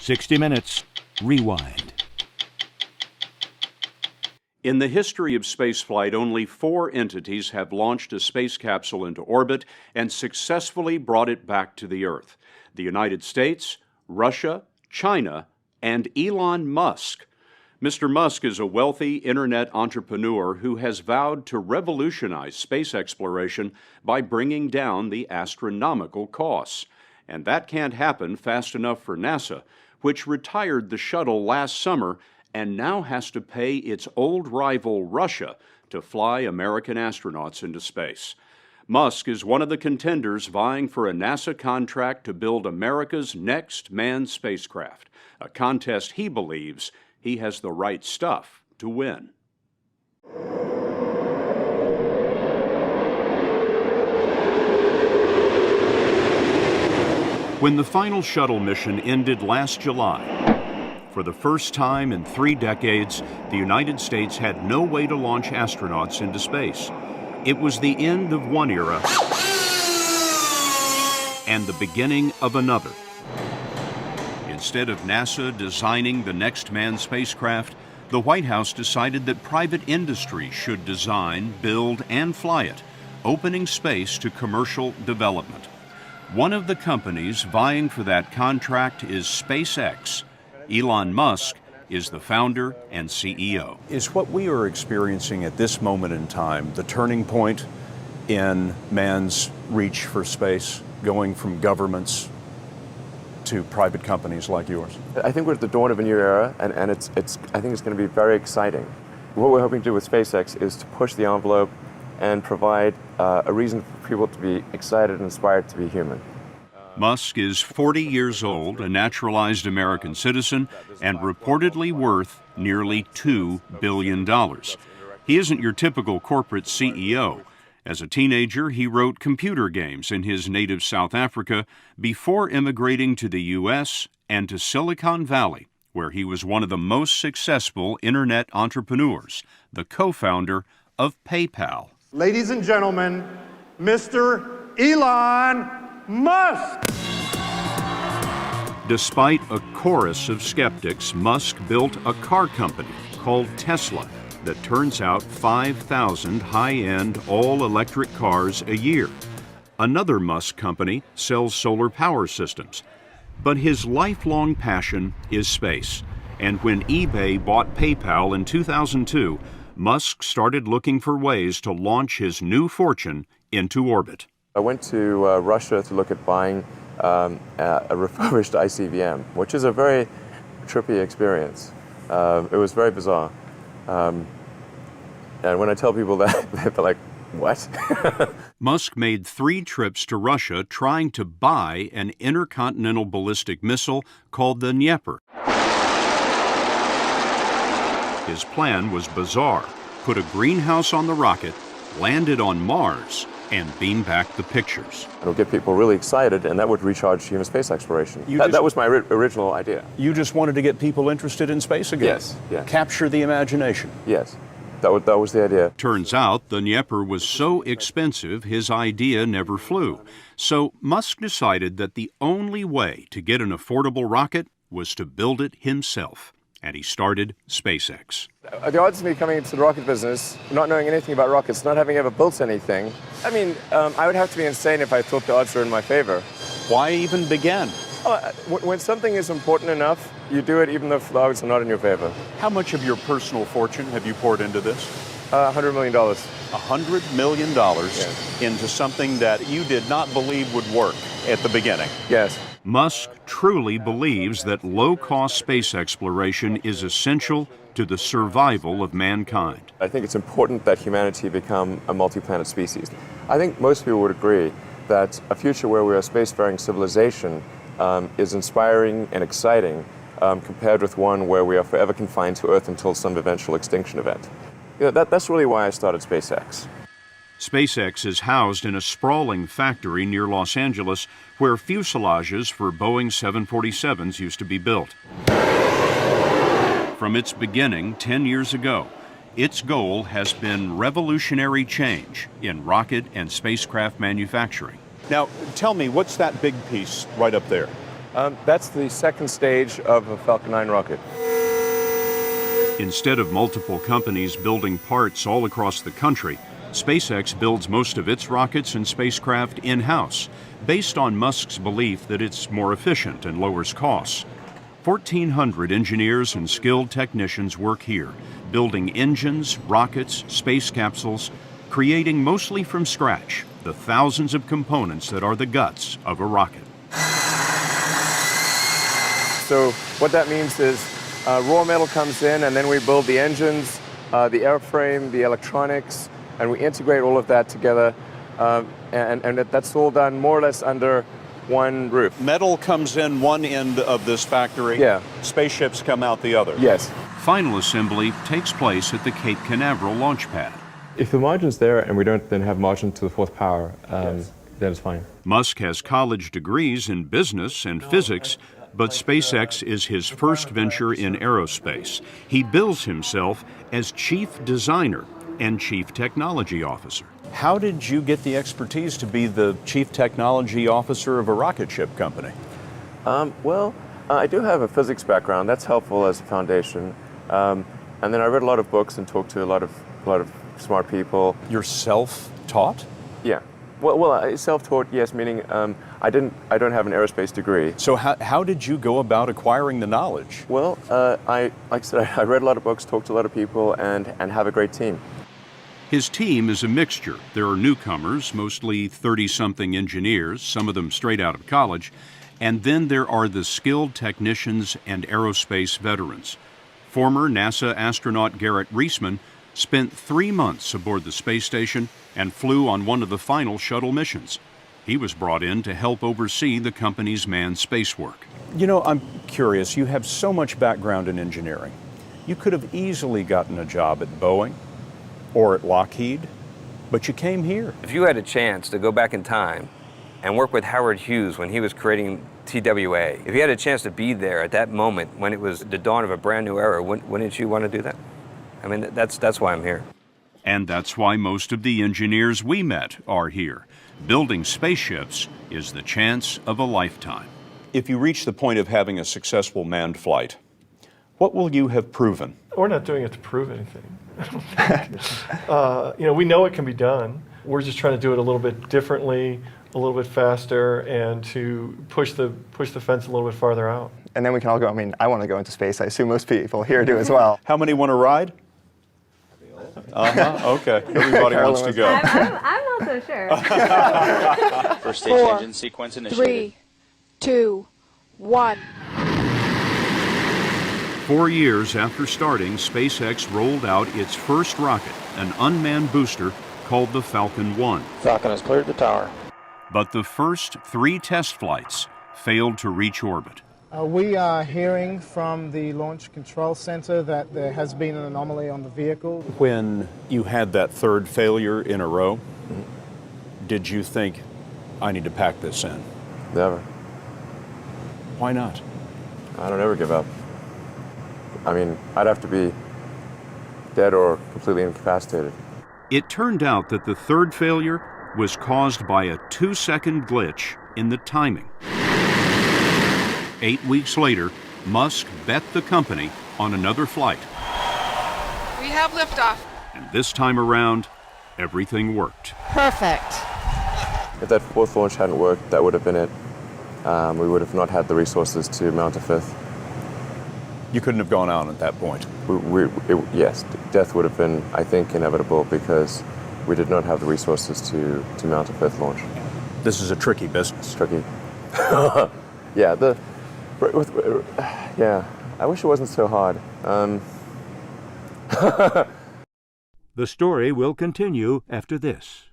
60 Minutes, Rewind. In the history of spaceflight, only 4 entities have launched a space capsule into orbit and successfully brought it back to the Earth: the United States, Russia, China, and Elon Musk. Mr. Musk is a wealthy internet entrepreneur who has vowed to revolutionize space exploration by bringing down the astronomical costs. And that can't happen fast enough for NASA, which retired the shuttle last summer and now has to pay its old rival Russia to fly American astronauts into space. Musk is one of the contenders vying for a NASA contract to build America's next manned spacecraft, a contest he believes he has the right stuff to win. When the final shuttle mission ended last July, for the first time in 3 decades, the United States had no way to launch astronauts into space. It was the end of one era and the beginning of another. Instead of NASA designing the next manned spacecraft, the White House decided that private industry should design, build, and fly it, opening space to commercial development. One of the companies vying for that contract is SpaceX. Elon Musk is the founder and CEO. Is what we are experiencing at this moment in time the turning point in man's reach for space, going from governments to private companies like yours? I think we're at the dawn of a new era, and I think it's going to be very exciting. What we're hoping to do with SpaceX is to push the envelope and provide a reason for people to be excited and inspired to be human. Musk is 40 years old, a naturalized American citizen, and reportedly worth nearly $2 billion. He isn't your typical corporate CEO. As a teenager, he wrote computer games in his native South Africa before immigrating to the U.S. and to Silicon Valley, where he was one of the most successful internet entrepreneurs, the co-founder of PayPal. Ladies and gentlemen, Mr. Elon Musk! Despite a chorus of skeptics, Musk built a car company called Tesla that turns out 5,000 high-end all-electric cars a year. Another Musk company sells solar power systems. But his lifelong passion is space. And when eBay bought PayPal in 2002, Musk started looking for ways to launch his new fortune into orbit. I went to Russia to look at buying a refurbished ICBM, which is a very trippy experience. It was very bizarre. And when I tell people that, they're like, what? Musk made 3 trips to Russia trying to buy an intercontinental ballistic missile called the Dnieper. His plan was bizarre: put a greenhouse on the rocket, land it on Mars, and beam back the pictures. It'll get people really excited, and that would recharge human space exploration. That was my original idea. You just wanted to get people interested in space again? Yes, yes. Capture the imagination? Yes, that was the idea. Turns out the Dnieper was so expensive his idea never flew. So Musk decided that the only way to get an affordable rocket was to build it himself. And he started SpaceX. The odds of me coming into the rocket business, not knowing anything about rockets, not having ever built anything, I would have to be insane if I thought the odds were in my favor. Why even begin? When something is important enough, you do it even if the odds are not in your favor. How much of your personal fortune have you poured into this? $100 million. $100 million into something that you did not believe would work at the beginning? Yes. Musk truly believes that low-cost space exploration is essential to the survival of mankind. I think it's important that humanity become a multi-planet species. I think most people would agree that a future where we're a spacefaring civilization is inspiring and exciting compared with one where we are forever confined to Earth until some eventual extinction event. That's really why I started SpaceX. SpaceX is housed in a sprawling factory near Los Angeles where fuselages for Boeing 747s used to be built. From its beginning 10 years ago, its goal has been revolutionary change in rocket and spacecraft manufacturing. Now, tell me, what's that big piece right up there? That's the second stage of a Falcon 9 rocket. Instead of multiple companies building parts all across the country, SpaceX builds most of its rockets and spacecraft in-house, based on Musk's belief that it's more efficient and lowers costs. 1,400 engineers and skilled technicians work here, building engines, rockets, space capsules, creating mostly from scratch the thousands of components that are the guts of a rocket. So what that means is raw metal comes in, and then we build the engines, the airframe, the electronics, and we integrate all of that together. And that's all done more or less under one roof. Metal comes in one end of this factory. Yeah. Spaceships come out the other. Yes. Final assembly takes place at the Cape Canaveral launch pad. If the margin's there and we don't then have margin to the fourth power, then it's fine. Musk has college degrees in business and physics, but SpaceX is his first venture in aerospace. He bills himself as chief designer and chief technology officer. How did you get the expertise to be the chief technology officer of a rocket ship company? I do have a physics background. That's helpful as a foundation. And then I read a lot of books and talked to a lot of smart people. You're self-taught? Yeah. Well, self-taught, yes, meaning I don't have an aerospace degree. So how did you go about acquiring the knowledge? Well, like I said, I read a lot of books, talked to a lot of people, and have a great team. His team is a mixture. There are newcomers, mostly 30-something engineers, some of them straight out of college, and then there are the skilled technicians and aerospace veterans. Former NASA astronaut Garrett Reisman spent 3 months aboard the space station and flew on one of the final shuttle missions. He was brought in to help oversee the company's manned space work. You know, I'm curious. You have so much background in engineering. You could have easily gotten a job at Boeing or at Lockheed, but you came here. If you had a chance to go back in time and work with Howard Hughes when he was creating TWA, if you had a chance to be there at that moment when it was the dawn of a brand new era, wouldn't you want to do that? I mean, that's why I'm here. And that's why most of the engineers we met are here. Building spaceships is the chance of a lifetime. If you reach the point of having a successful manned flight, what will you have proven? We're not doing it to prove anything. We know it can be done. We're just trying to do it a little bit differently, a little bit faster, and to push the fence a little bit farther out. And then we can all go. I mean, I want to go into space. I assume most people here do as well. How many want to ride? Okay. Everybody wants to go. I'm not so sure. First stage engine sequence initiated. 3, 2, 1. 4 years after starting, SpaceX rolled out its first rocket, an unmanned booster called the Falcon 1. Falcon has cleared the tower. But the first 3 test flights failed to reach orbit. We are hearing from the Launch Control Center that there has been an anomaly on the vehicle. When you had that third failure in a row, did you think, I need to pack this in? Never. Why not? I don't ever give up. I mean, I'd have to be dead or completely incapacitated. It turned out that the third failure was caused by a 2-second glitch in the timing. 8 weeks later, Musk bet the company on another flight. We have liftoff. And this time around, everything worked. Perfect. If that fourth launch hadn't worked, that would have been it. We would have not had the resources to mount a fifth. You couldn't have gone out at that point. Yes, death would have been, I think, inevitable because we did not have the resources to mount a fifth launch. This is a tricky business. It's tricky. I wish it wasn't so hard. The story will continue after this.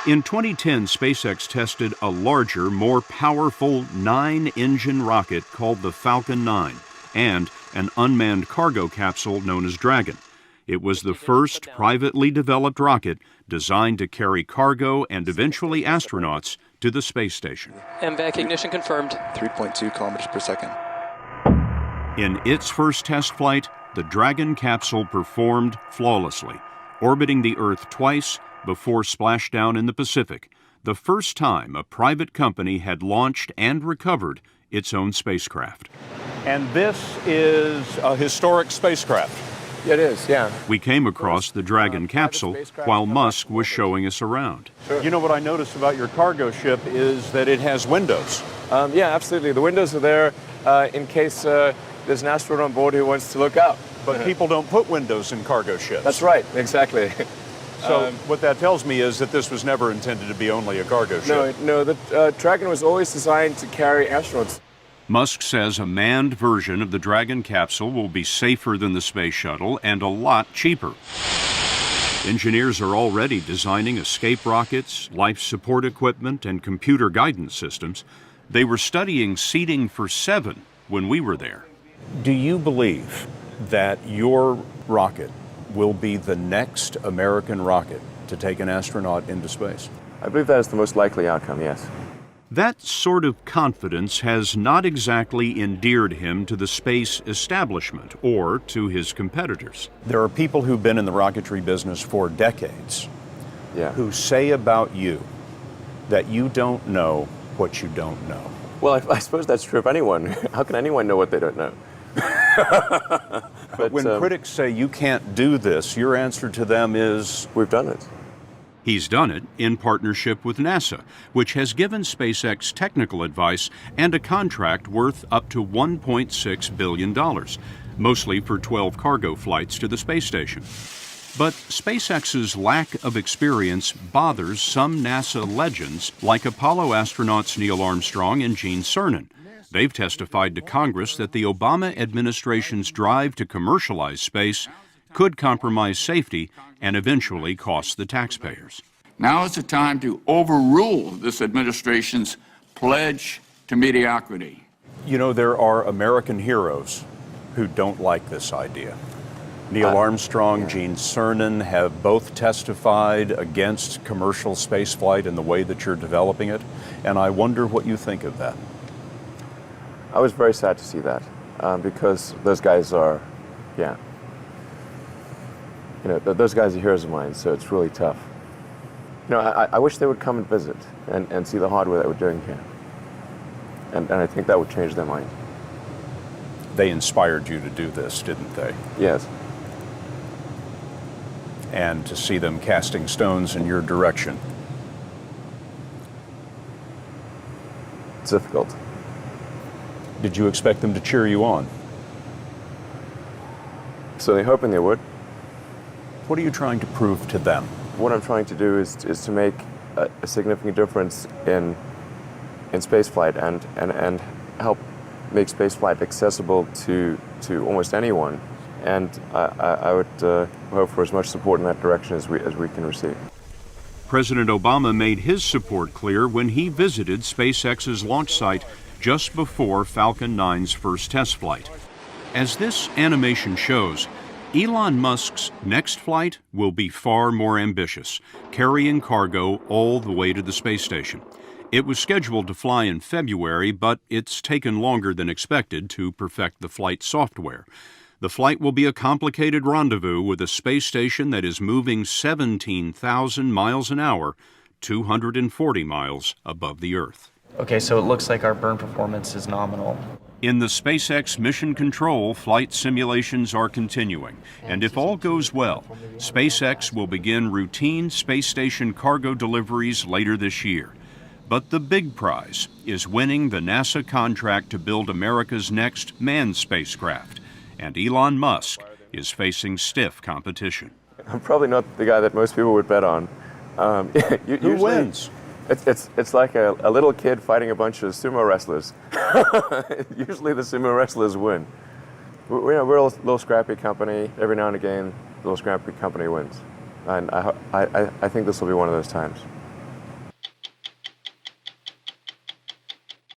In 2010, SpaceX tested a larger, more powerful 9-engine rocket called the Falcon 9 and an unmanned cargo capsule known as Dragon. It was the first privately developed rocket designed to carry cargo and eventually astronauts to the space station. MVAC ignition confirmed. 3.2 kilometers per second. In its first test flight, the Dragon capsule performed flawlessly, orbiting the Earth twice before splashdown in the Pacific, the first time a private company had launched and recovered its own spacecraft. And this is a historic spacecraft. Yeah, it is, yeah. We came across the Dragon capsule while Musk was showing us around. You know what I noticed about your cargo ship is that it has windows. Yeah, absolutely. The windows are there in case there's an astronaut on board who wants to look out. But people don't put windows in cargo ships. That's right, exactly. So what that tells me is that this was never intended to be only a cargo ship. No, the Dragon was always designed to carry astronauts. Musk says a manned version of the Dragon capsule will be safer than the space shuttle and a lot cheaper. Engineers are already designing escape rockets, life support equipment, and computer guidance systems. They were studying seating for 7 when we were there. Do you believe that your rocket will be the next American rocket to take an astronaut into space? I believe that is the most likely outcome, yes. That sort of confidence has not exactly endeared him to the space establishment or to his competitors. There are people who've been in the rocketry business for decades who say about you that you don't know what you don't know. Well, I suppose that's true of anyone. How can anyone know what they don't know? But when critics say you can't do this, your answer to them is, we've done it. He's done it in partnership with NASA, which has given SpaceX technical advice and a contract worth up to $1.6 billion, mostly for 12 cargo flights to the space station. But SpaceX's lack of experience bothers some NASA legends like Apollo astronauts Neil Armstrong and Gene Cernan. They've testified to Congress that the Obama administration's drive to commercialize space could compromise safety and eventually cost the taxpayers. Now is the time to overrule this administration's pledge to mediocrity. You know, there are American heroes who don't like this idea. Neil Armstrong, Gene Cernan have both testified against commercial spaceflight in the way that you're developing it, and I wonder what you think of that. I was very sad to see that because those guys are, those guys are heroes of mine, so it's really tough. I wish they would come and visit and see the hardware that we're doing here. And I think that would change their mind. They inspired you to do this, didn't they? Yes. And to see them casting stones in your direction. It's difficult. Did you expect them to cheer you on? So they're hoping they would. What are you trying to prove to them? What I'm trying to do is to make a significant difference in spaceflight and help make spaceflight accessible to almost anyone. And I would hope for as much support in that direction as we can receive. President Obama made his support clear when he visited SpaceX's launch site just before Falcon 9's first test flight. As this animation shows, Elon Musk's next flight will be far more ambitious, carrying cargo all the way to the space station. It was scheduled to fly in February, but it's taken longer than expected to perfect the flight software. The flight will be a complicated rendezvous with a space station that is moving 17,000 miles an hour, 240 miles above the Earth. Okay, so it looks like our burn performance is nominal. In the SpaceX Mission Control, flight simulations are continuing, and if all goes well, SpaceX will begin routine space station cargo deliveries later this year. But the big prize is winning the NASA contract to build America's next manned spacecraft, and Elon Musk is facing stiff competition. I'm probably not the guy that most people would bet on. Who wins? It's like a little kid fighting a bunch of sumo wrestlers. Usually the sumo wrestlers win. We're a little scrappy company. Every now and again, a little scrappy company wins. And I think this will be one of those times.